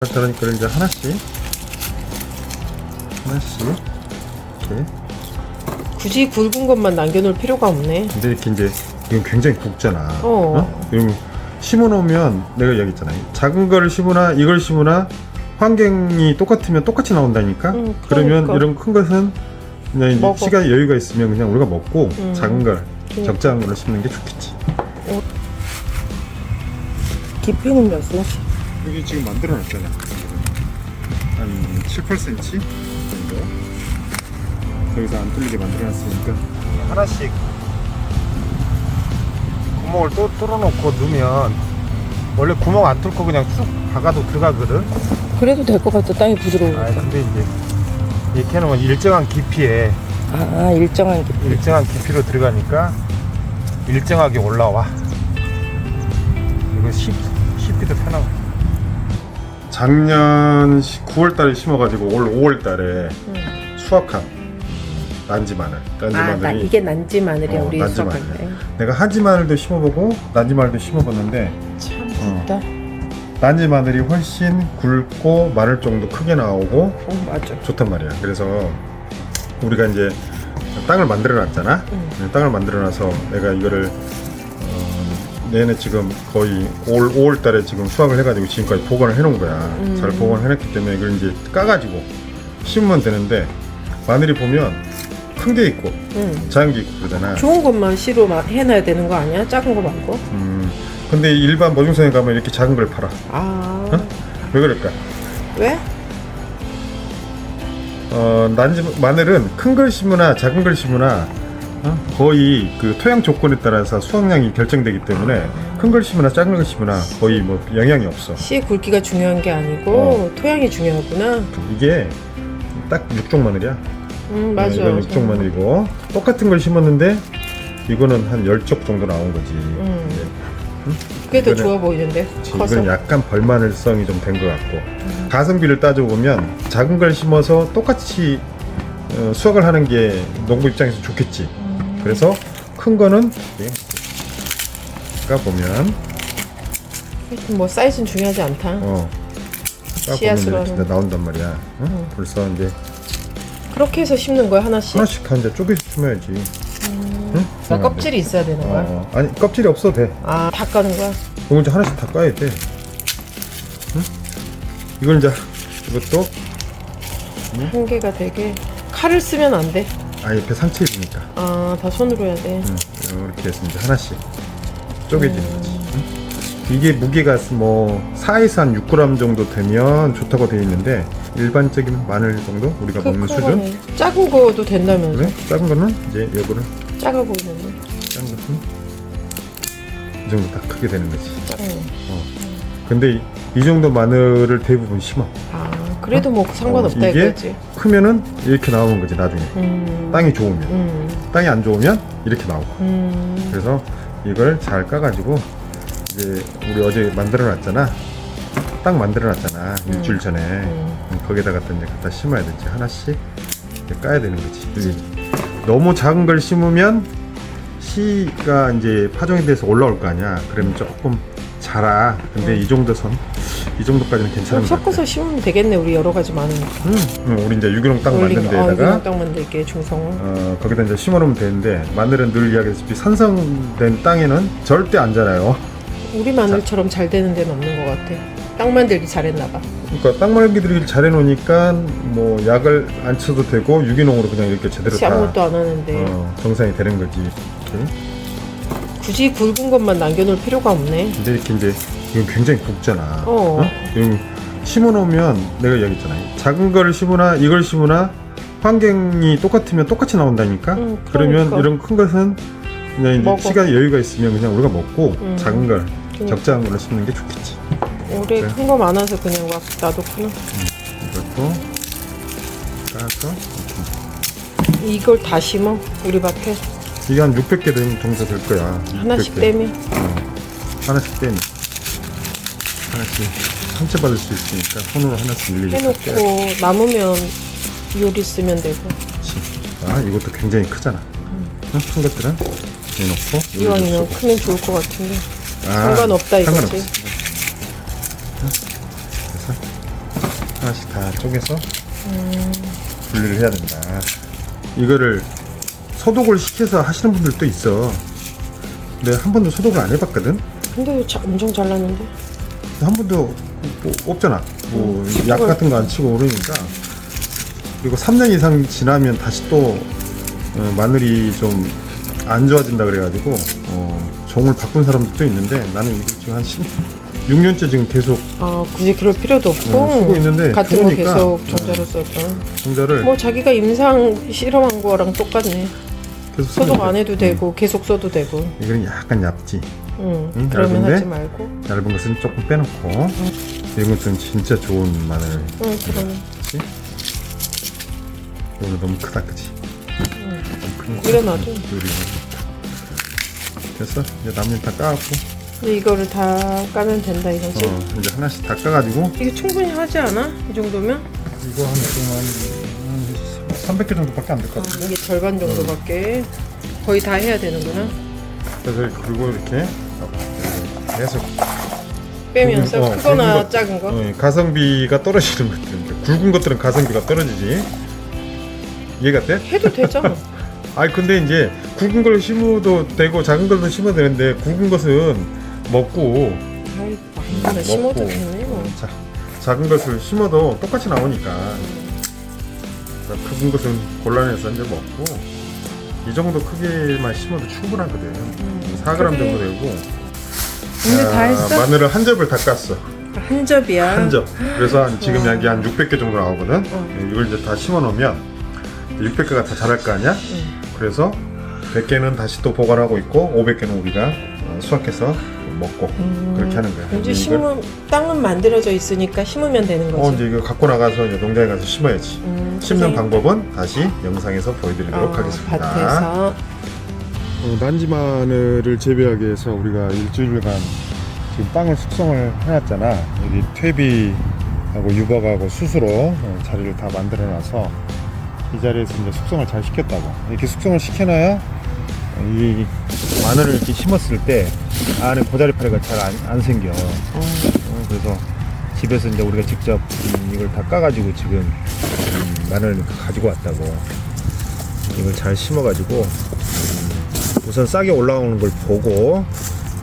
그러니까 이제 하나씩 이렇게. 굳이 굵은 것만 남겨놓을 필요가 없네. 근데 이렇게 이제 이건 굉장히 굵잖아. 어? 이거 심어놓으면 내가 얘기했잖아. 작은 거를 심으나 이걸 심으나 환경이 똑같으면 똑같이 나온다니까. 그러면 그러니까. 이런 큰 것은 그냥 이제 먹어. 시간 여유가 있으면 그냥 우리가 먹고 작은 걸 그러니까. 적당한 걸로 심는 게 좋겠지. 깊이는 몇 cm? 여기 지금 만들어놨잖아. 한 7, 8cm 정도. 여기서 안 뚫리게 만들어놨으니까 하나씩 구멍을 또 뚫어놓고 넣으면 원래 구멍 안 뚫고 그냥 쑥 박아도 들어가거든. 그래도 될 것 같아. 땅이 부드러우니까. 근데 이제 이렇게 해놓으면 일정한 깊이에 일정한 깊이. 일정한 깊이로 들어가니까 일정하게 올라와. 이거 씹기도 편하고. 작년 9월달에 심어가지고 올 5월달에 수확한 난지 마늘. 마늘이 이게 난지 마늘이야. 우리 난지 수확할 마늘. 때. 내가 한지 마늘도 심어보고 난지 마늘도 심어봤는데 참 굵다. 난지 마늘이 훨씬 굵고 마늘 정도 크게 나오고 맞아. 좋단 말이야. 그래서 우리가 이제 땅을 만들어 놨잖아. 땅을 만들어 놔서 내가 이거를 내내 지금 거의 5월 달에 지금 수확을 해가지고 지금까지 보관을 해놓은 거야. 잘 보관을 해놨기 때문에 이걸 이제 까가지고 심으면 되는데 마늘이 보면 큰 게 있고 작은 게 있고 그러잖아. 좋은 것만 씨로 해놔야 되는 거 아니야? 작은 거 말고? 근데 일반 모종상에 가면 이렇게 작은 걸 팔아. 왜 그럴까? 왜? 난지 마늘은 큰 걸 심으나 작은 걸 심으나 거의 그 토양 조건에 따라서 수확량이 결정되기 때문에 큰 걸 심으나 작은 걸 심으나 거의 뭐 영향이 없어. 씨의 굵기가 중요한 게 아니고 토양이 중요하구나. 이게 딱 육종 마늘이야. 맞아. 이건 육종 마늘이고 똑같은 걸 심었는데 이거는 한 10쪽 정도 나온 거지. 그게 더 이거는- 좋아 보이는데 커서. 이건 약간 벌마늘성이 좀 된 것 같고 가성비를 따져보면 작은 걸 심어서 똑같이 수확을 하는 게 농부 입장에서 좋겠지. 그래서 큰 거는 까보면 뭐 사이즈는 중요하지 않다. 씨앗으로 까보면 이렇게 나온단 말이야. 벌써 이제 그렇게 해서 심는 거야 하나씩? 하나씩 한 이제 쪼개서 심어야지. 응? 껍질이 있어야 되는 거야? 아니 껍질이 없어도 돼. 다 까는 거야? 이건 이제 하나씩 다 까야 돼. 응? 이건 이제 이것도 한 개가 되게 칼을 쓰면 안 돼. 옆에 상처 입으니까. 다 손으로 해야 돼. 이렇게 해서 이제 하나씩 쪼개지는 거지. 응? 이게 무게가 뭐 4에서 한 6g 정도 되면 좋다고 되어 있는데 일반적인 마늘 정도 우리가 먹는 수준. 거네. 작은 거도 된다면서? 그래? 작은 거는 이제 요거를 작아 보이네. 작은 것은 이 정도 딱 크게 되는 거지. 작은 거. 근데 이 정도 마늘을 대부분 심어. 그래도 뭐 상관없다 이게 이거지. 크면은 이렇게 나오는 거지 나중에. 땅이 좋으면. 땅이 안 좋으면 이렇게 나오고. 그래서 이걸 잘 까가지고 이제 우리 어제 만들어 놨잖아. 땅 만들어 놨잖아. 일주일 전에. 거기다가 이제 갖다 심어야 되지. 하나씩 이렇게 까야 되는 거지. 너무 작은 걸 심으면 씨가 이제 파종이 돼서 올라올 거 아니야. 그러면 조금 자라. 근데 이 정도 이 정도까지는 괜찮은 것 같아. 섞어서 심으면 되겠네. 우리 여러 가지 많은 거. 우리 이제 유기농 땅 만든 데다가 유기농 땅 만들게 중성을. 거기다 이제 심어놓으면 되는데 마늘은 늘 이야기했다시피 산성된 땅에는 절대 안 자라요. 우리 마늘처럼 잘 되는 데는 없는 것 같아. 땅 만들기 잘했나 봐. 그러니까 땅 말기들이 잘해놓으니까 뭐 약을 안 쳐도 되고 유기농으로 그냥 이렇게 제대로 다 아무것도 안 하는데 정상이 되는 거지. 이렇게. 굳이 굵은 것만 남겨놓을 필요가 없네. 근데 이렇게 이제 이건 굉장히 굵잖아. 어. 이거 심어놓으면 내가 얘기했잖아. 작은 거를 심으나 이걸 심으나 환경이 똑같으면 똑같이 나온다니까. 그러면 그러니까. 이런 큰 것은 그냥 이제 먹어. 시간 여유가 있으면 그냥 우리가 먹고 작은 걸 그러니까. 적당한 걸로 심는 게 좋겠지. 올해 큰 거 많아서 그냥 막 놔뒀구나. 이것도 까서 이걸 다 심어? 우리 밭에? 이게 한 600개 정도 될 거야. 하나씩 600개. 떼면? 하나씩 떼면 하나씩 상처받을 수 있으니까 손으로 하나씩 일일이 다 떼야 돼. 해놓고 남으면 요리 쓰면 되고. 그렇지. 이것도 굉장히 크잖아. 큰 것들은 해놓고 이왕이면 크면 좋을 것 같은데 상관없다 이거지. 상관없어. 그래서 하나씩 다 쪼개서 분리를 해야 된다. 이거를 소독을 시켜서 하시는 분들도 있어. 근데 한 번도 소독을 안 해봤거든. 근데 엄청 잘랐는데. 한 번도 뭐 없잖아. 뭐 약 같은 거 안 치고 그러니까. 그리고 3년 이상 지나면 다시 또 마늘이 좀 안 좋아진다 그래가지고 종을 바꾼 사람도 있는데, 나는 이거 지금 한 6년째 지금 계속 굳이 그럴 필요도 없고 쓰고 있는데, 같은 좋으니까, 거 계속 종자로 써도 종자를 뭐 자기가 임상 실험한 거랑 똑같네. 계속 소독 쓰면 안 돼. 해도 되고 계속 써도 되고. 이거는 약간 얇지. 그러면 얇은데 하지 말고. 얇은 것은 조금 빼놓고. 이건 좀 진짜 좋은 마늘. 그럼. 그치? 오늘 너무 크다, 그치? 너무 큰 거. 일어나도. 됐어. 이제 남는 다 까갖고. 근데 이거를 다 까면 된다 이거지? 이제 하나씩 다 까가지고. 이게 충분히 하지 않아? 이 정도면? 이거 한 300개 정도밖에 안 될 것 같은데. 이게 절반 정도밖에 거의 다 해야 되는구나. 그래서 그리고 이렇게 계속 빼면서 굵은 크거나 것, 작은 거. 가성비가 떨어지는 것들인데, 굵은 것들은 가성비가 떨어지지. 이해가 돼? 해도 되죠. 아니 근데 이제 굵은 걸 심어도 되고 작은 걸도 심어도 되는데, 굵은 것은 먹고 아이, 아무나 심어도 되네 뭐. 작은 것을 심어도 똑같이 나오니까. 그러니까 굵은 것은 골라내서 이제 먹고, 이 정도 크기만 심어도 충분하거든. 4g 정도 되고. 근데 다 했어? 마늘을 한 접을 다 깠어. 한 접이야. 한 접. 그래서 지금 여기 한 600개 정도 나오거든. 이걸 이제 다 심어 놓으면 600개가 다 자랄 거 아니야? 그래서 100개는 다시 또 보관하고 있고, 500개는 우리가 수확해서 먹고 그렇게 하는 거야. 이제 땅은 만들어져 있으니까 심으면 되는 거지. 이제 이거 갖고 나가서 이제 농장에 가서 심어야지. 심는 방법은 다시 영상에서 보여드리도록 하겠습니다. 밭에서. 난지 마늘을 재배하기 위해서 우리가 일주일간 지금 땅을 숙성을 해놨잖아. 여기 퇴비하고 유박하고 숯으로 자리를 다 만들어놔서 이 자리에서 이제 숙성을 잘 시켰다고. 이렇게 숙성을 시켜놔야 이 마늘을 이렇게 심었을 때 안에 고자리파리가 잘 안 생겨. 그래서 집에서 이제 우리가 직접 이걸 다 까가지고 지금 마늘을 가지고 왔다고. 이걸 잘 심어가지고 우선 싹이 올라오는 걸 보고,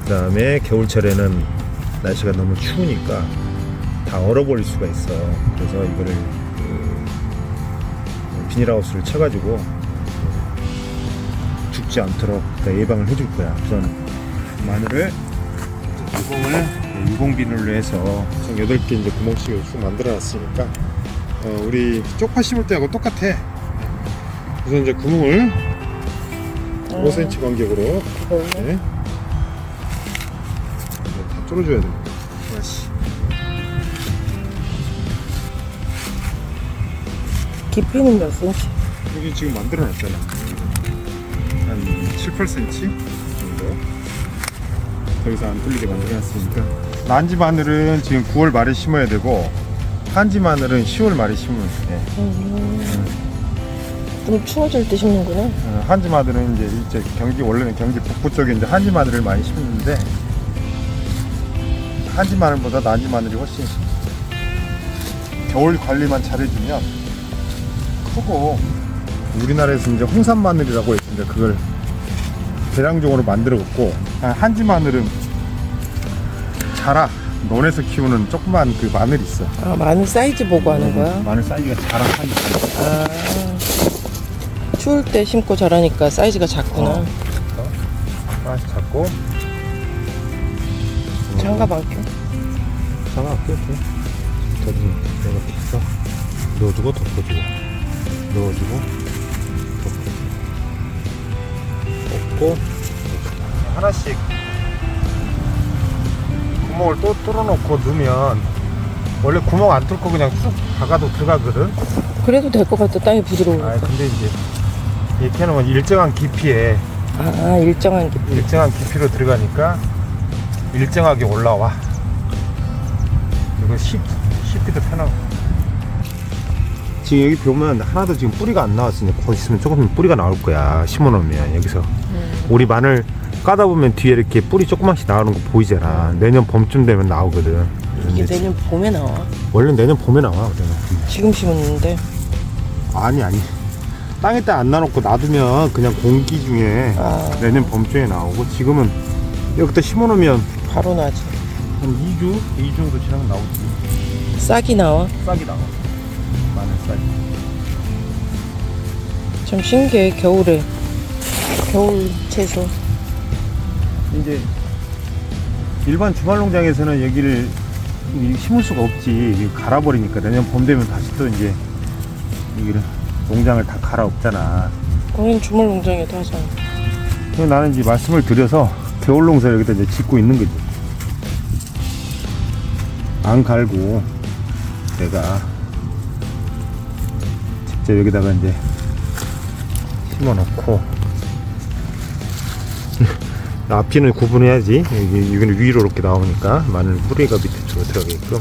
그 다음에 겨울철에는 날씨가 너무 추우니까 다 얼어버릴 수가 있어. 그래서 이거를 비닐하우스를 쳐가지고 죽지 않도록 예방을 해줄 거야. 우선 마늘을 유공 비닐로 해서 총 8개 이제 구멍씩을 쭉 만들어 놨으니까 우리 쪽파 심을 때하고 똑같아. 우선 이제 구멍을 5cm 간격으로 네. 다 뚫어줘야 됩니다. 하나씩. 깊이는 몇 cm? 여기 지금 만들어 놨잖아. 한 7, 8cm 정도. 더 이상 안 뚫리게 만들어 놨으니까. 난지 마늘은 지금 9월 말에 심어야 되고, 한지 마늘은 10월 말에 심으면 돼. 좀 추워질 때 심는구나. 한지 마늘은 이제 경기, 원래는 경기 북부 쪽에 이제 한지 마늘을 많이 심는데, 한지 마늘보다 난지 마늘이 훨씬 겨울 관리만 잘해주면 크고, 우리나라에서 이제 홍산 마늘이라고 있는데 그걸 대량적으로 만들어 갖고, 한지 마늘은 자라. 논에서 키우는 조그만 그 마늘이 있어. 마늘 사이즈 보고 하는 거야? 마늘 사이즈가 자라. 추울 때 심고 자라니까 사이즈가 작구나. 하나씩 잡고 장갑 안 껴? 장갑 껴. 이렇게 해서 넣어주고 덮어주고, 넣어주고 덮고 하나씩 구멍을 또 뚫어놓고 넣으면, 원래 구멍 안 뚫고 그냥 쑥 박아도 들어가거든. 그래도 될 것 같아. 땅이 부드러우니까. 근데 이제 이렇게 해놓으면 일정한 깊이에, 일정한 깊이. 일정한 깊이로 들어가니까 일정하게 올라와. 그리고 씹기도 편하고. 지금 여기 보면 하나도 지금 뿌리가 안 나왔으니까 곧 있으면 조금 뿌리가 나올 거야. 심어놓으면 여기서. 우리 마늘 까다 보면 뒤에 이렇게 뿌리 조그맣게 나오는 거 보이잖아. 내년 봄쯤 되면 나오거든. 이게 이제 내년 봄에 나와. 원래 내년 봄에 나와. 그러면. 지금 심었는데. 아니 땅에다 안 놔놓고 놔두면 그냥 공기 중에 내년 봄쯤에 나오고, 지금은 여기다 심어놓으면 바로 나지. 한 2주 정도 지나면 나오지. 싹이 나와. 싹이 나와. 마늘 싹이. 참 신기해. 겨울에. 겨울 채소. 이제 일반 주말농장에서는 여기를 심을 수가 없지. 이거 갈아버리니까 내년 봄 되면 다시 또 이제 여기를 농장을 다 갈아엎잖아. 우린 주말 농장에도 하잖아. 그래서 나는 이제 말씀을 드려서 겨울 농사 여기다 이제 짓고 있는 거지. 안 갈고 내가 직접 여기다가 이제 심어 놓고 앞뒤는 구분해야지. 여기는 위로 이렇게 나오니까 마늘 뿌리가 밑에 쪽으로 들어가게끔.